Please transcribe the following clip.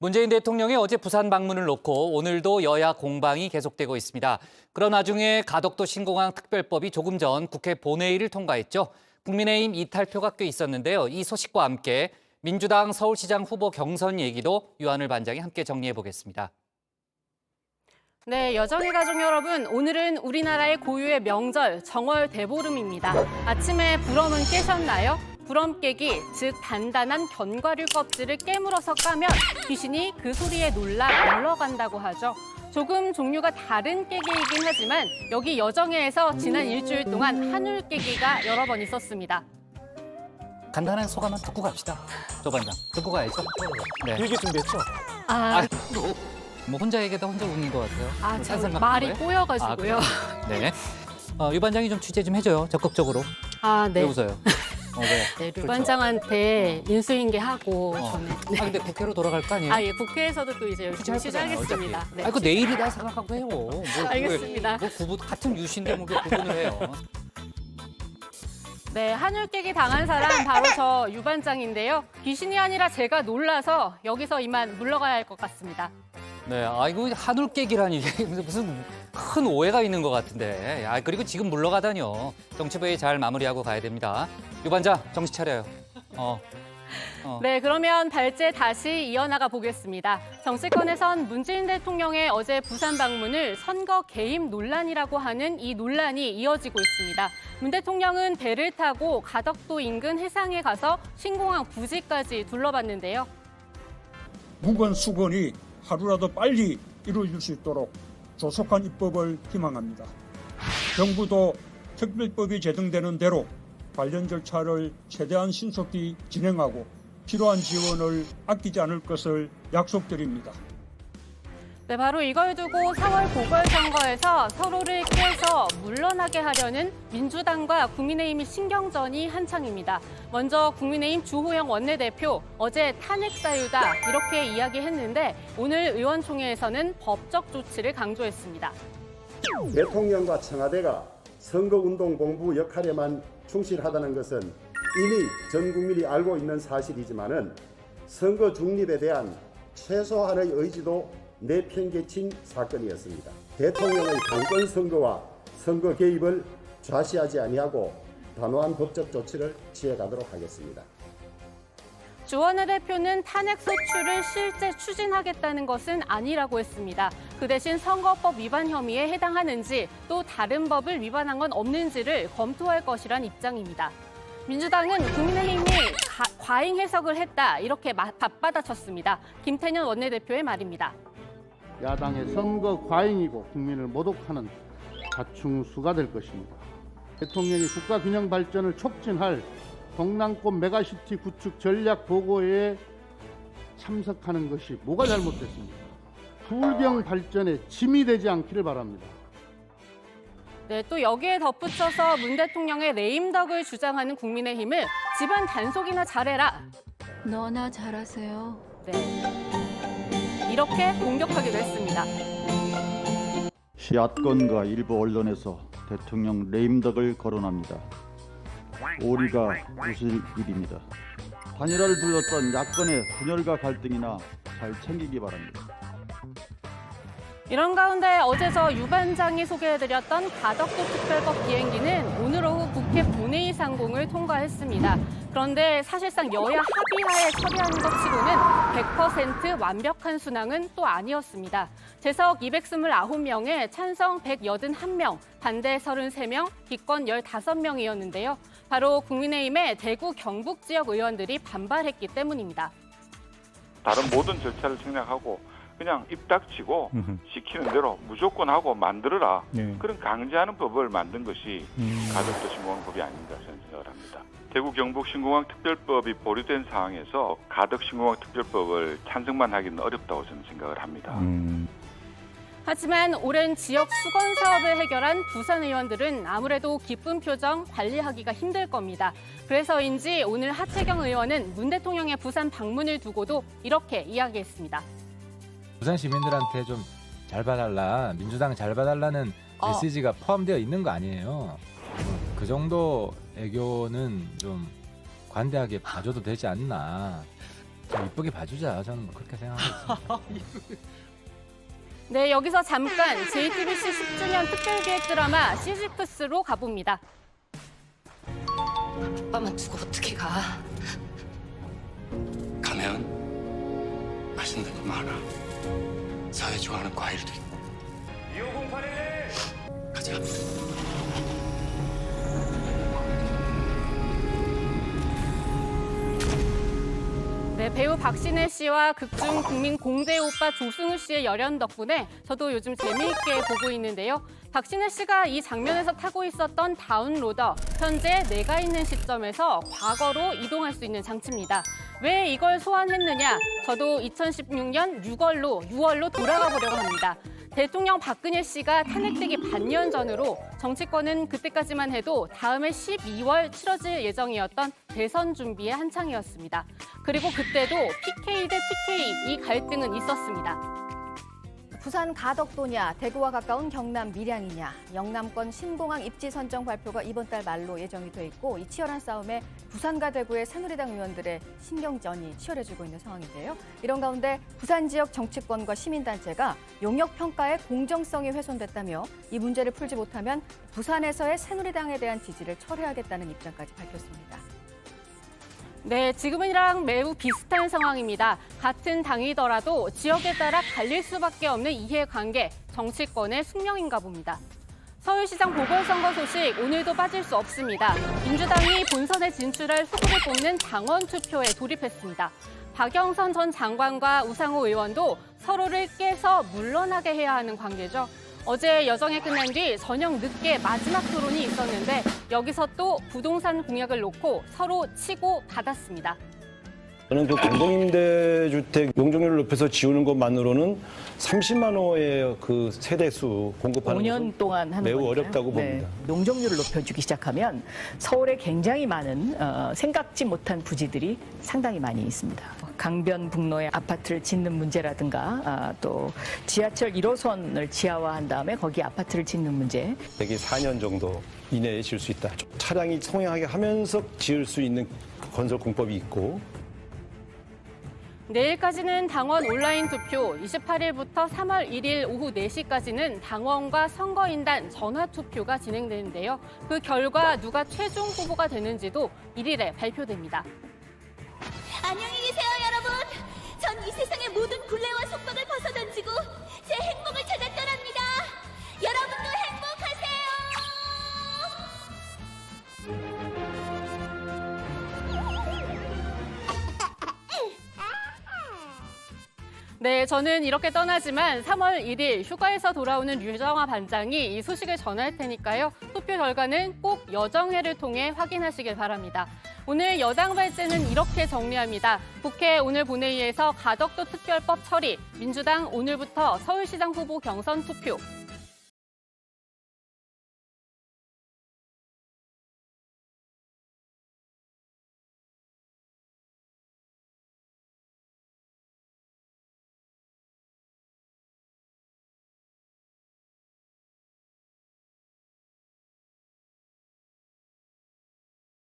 문재인 대통령이 어제 부산 방문을 놓고 오늘도 여야 공방이 계속되고 있습니다. 그런 와중에 가덕도 신공항 특별법이 조금 전 국회 본회의를 통과했죠. 국민의힘 이탈표가 꽤 있었는데요. 이 소식과 함께 민주당 서울시장 후보 경선 얘기도 유한을 반장이 함께 정리해 보겠습니다. 네, 여정의 가족 여러분, 오늘은 우리나라의 고유의 명절 정월 대보름입니다. 아침에 부럼은 깨셨나요? 부럼 깨기, 즉 단단한 견과류 껍질을 깨물어서 까면 귀신이 그 소리에 놀라 물러간다고 하죠. 조금 종류가 다른 깨기이긴 하지만 여기 여정회에서 지난 일주일 동안 한울 깨기가 여러 번 있었습니다. 간단한 소감만 듣고 갑시다. 조 반장, 듣고 가야죠. 네. 길게 준비했죠? 뭐 혼자 얘기하다 혼자 우는 것 같아요. 제가 생각 말이 거예요? 꼬여가지고요. 네. 유 반장이 좀 취재 좀 해줘요. 적극적으로. 네. 왜 웃어요? 왜? 네, 류 그렇죠. 반장한테 인수인계하고 저는. 근데 국회로 돌아갈 거 아니에요? 예, 국회에서도 또 이제 열심히 취재하겠습니다. 네. 그 내일이다 생각하고 해요. 알겠습니다. 뭐 구분 같은 유신데 뭐 구분을 해요. 네, 한울 깨기 당한 사람 바로 저 유 반장인데요. 귀신이 아니라 제가 놀라서 여기서 이만 물러가야 할 것 같습니다. 네, 이거 한울 깨기라니 이게 무슨 큰 오해가 있는 것 같은데. 그리고 지금 물러가다니요. 정치부에 잘 마무리하고 가야 됩니다. 유 반장 정신 차려요. 네, 그러면 발제 다시 이어나가 보겠습니다. 정치권에선 문재인 대통령의 어제 부산 방문을 선거 개입 논란이라고 하는 이 논란이 이어지고 있습니다. 문 대통령은 배를 타고 가덕도 인근 해상에 가서 신공항 부지까지 둘러봤는데요. 무건 수건이 하루라도 빨리 이루어질 수 있도록 조속한 입법을 희망합니다. 정부도 특별법이 제정되는 대로 관련 절차를 최대한 신속히 진행하고 필요한 지원을 아끼지 않을 것을 약속드립니다. 네, 바로 이걸 두고 4월 보궐선거에서 서로를 깨서 물러나게 하려는 민주당과 국민의힘의 신경전이 한창입니다. 먼저 국민의힘 주호영 원내대표 어제 탄핵 사유다 이렇게 이야기했는데 오늘 의원총회에서는 법적 조치를 강조했습니다. 대통령과 청와대가 선거운동본부 역할에만 충실하다는 것은 이미 전 국민이 알고 있는 사실이지만은 선거 중립에 대한 최소한의 의지도 내팽개친 사건이었습니다. 대통령의 당권 선거와 선거 개입을 좌시하지 아니하고 단호한 법적 조치를 취해가도록 하겠습니다. 주 원내대표는 탄핵 소추를 실제 추진하겠다는 것은 아니라고 했습니다. 그 대신 선거법 위반 혐의에 해당하는지 또 다른 법을 위반한 건 없는지를 검토할 것이란 입장입니다. 민주당은 국민의힘이 과잉 해석을 했다 이렇게 맞받아쳤습니다. 김태년 원내대표의 말입니다. 야당의 선거 과잉이고 국민을 모독하는 자충수가 될 것입니다. 대통령이 국가 균형 발전을 촉진할 동남권 메가시티 구축 전략 보고회에 참석하는 것이 뭐가 잘못됐습니까? 불경 발전에 짐이 되지 않기를 바랍니다. 네, 또 여기에 덧붙여서 문 대통령의 레임덕을 주장하는 국민의힘을 집안 단속이나 잘해라. 너나 잘하세요. 네, 이렇게 공격하기도 했습니다. 시야권과 일부 언론에서 대통령 레임덕을 거론합니다. 오리가 웃을 일입니다. 단일화를 둘러싼 야권의 분열과 갈등이나 잘 챙기기 바랍니다. 이런 가운데 어제 저 유 반장이 소개해드렸던 가덕도 특별법 비행기는 오늘 오후 국회 본회의 상공을 통과했습니다. 그런데 사실상 여야 합의하에 처리한 것 치고는 100% 완벽한 순항은 또 아니었습니다. 재석 229명에 찬성 181명, 반대 33명, 기권 15명이었는데요. 바로 국민의힘의 대구 경북 지역 의원들이 반발했기 때문입니다. 다른 모든 절차를 생략하고 그냥 입 닥치고 시키는 대로 무조건 하고 만들어라. 그런 강제하는 법을 만든 것이 가덕도 신공항법이 아닌가 저는 생각을 합니다. 대구 경북 신공항 특별법이 보류된 상황에서 가덕 신공항 특별법을 찬성만 하기는 어렵다고 저는 생각을 합니다. 하지만 오랜 지역 수건 사업을 해결한 부산 의원들은 아무래도 기쁜 표정 관리하기가 힘들 겁니다. 그래서인지 오늘 하채경 의원은 문 대통령의 부산 방문을 두고도 이렇게 이야기했습니다. 부산 시민들한테 좀 잘 봐달라, 민주당 잘 봐달라는 메시지가 포함되어 있는 거 아니에요. 그 정도 애교는 좀 관대하게 봐줘도 되지 않나. 좀 이쁘게 봐주자. 저는 뭐 그렇게 생각하고 있습니다. 네, 여기서 잠깐 JTBC 10주년 특별기획 드라마 시지프스로 가봅니다. 오빠만 두고 어떻게 가? 가면 맛있는 거 많아. 사회 좋아하는 과일도 있고. 2508에 가자. 네, 배우 박신혜 씨와 극중 국민 공대 오빠 조승우 씨의 열연 덕분에 저도 요즘 재미있게 보고 있는데요. 박신혜 씨가 이 장면에서 타고 있었던 다운로더, 현재 내가 있는 시점에서 과거로 이동할 수 있는 장치입니다. 왜 이걸 소환했느냐? 저도 2016년 6월로 돌아가 보려고 합니다. 대통령 박근혜 씨가 탄핵되기 반년 전으로 정치권은 그때까지만 해도 다음해 12월 치러질 예정이었던 대선 준비의 한창이었습니다. 그리고 그때도 PK 대 TK 이 갈등은 있었습니다. 부산 가덕도냐, 대구와 가까운 경남 밀양이냐, 영남권 신공항 입지 선정 발표가 이번 달 말로 예정이 돼 있고 이 치열한 싸움에 부산과 대구의 새누리당 의원들의 신경전이 치열해지고 있는 상황인데요. 이런 가운데 부산 지역 정치권과 시민단체가 용역 평가의 공정성이 훼손됐다며 이 문제를 풀지 못하면 부산에서의 새누리당에 대한 지지를 철회하겠다는 입장까지 밝혔습니다. 네, 지금이랑 매우 비슷한 상황입니다. 같은 당이더라도 지역에 따라 갈릴 수밖에 없는 이해관계, 정치권의 숙명인가 봅니다. 서울시장 보궐선거 소식 오늘도 빠질 수 없습니다. 민주당이 본선에 진출할 후보를 뽑는 당원 투표에 돌입했습니다. 박영선 전 장관과 우상호 의원도 서로를 깨서 물러나게 해야 하는 관계죠. 어제 여정이 끝난 뒤 저녁 늦게 마지막 토론이 있었는데 여기서 또 부동산 공약을 놓고 서로 치고 받았습니다. 저는 그 공동임대주택 용적률을 높여서 지우는 것만으로는 30만 호의 그 세대수 공급하는 5년 동안 하는 매우 거니까요. 어렵다고 봅니다. 용적률을 높여주기 시작하면 서울에 굉장히 많은 생각지 못한 부지들이 상당히 많이 있습니다. 강변북로에 아파트를 짓는 문제라든가 또 지하철 1호선을 지하화한 다음에 거기 아파트를 짓는 문제. 대개 4년 정도 이내에 지을 수 있다. 차량이 통행하게 하면서 지을 수 있는 건설 공법이 있고. 내일까지는 당원 온라인 투표, 28일부터 3월 1일 오후 4시까지는 당원과 선거인단 전화 투표가 진행되는데요. 그 결과 누가 최종 후보가 되는지도 1일에 발표됩니다. 안녕히 계세요, 여러분. 전 이 세상의 모든 굴레와 속박을 벗어던지고 제 행복을 찾아 떠납니다. 여러분도 행복하세요. 네, 저는 이렇게 떠나지만 3월 1일 휴가에서 돌아오는 류정화 반장이 이 소식을 전할 테니까요. 투표 결과는 꼭 여정회를 통해 확인하시길 바랍니다. 오늘 여당 발제는 이렇게 정리합니다. 국회 오늘 본회의에서 가덕도 특별법 처리, 민주당 오늘부터 서울시장 후보 경선 투표,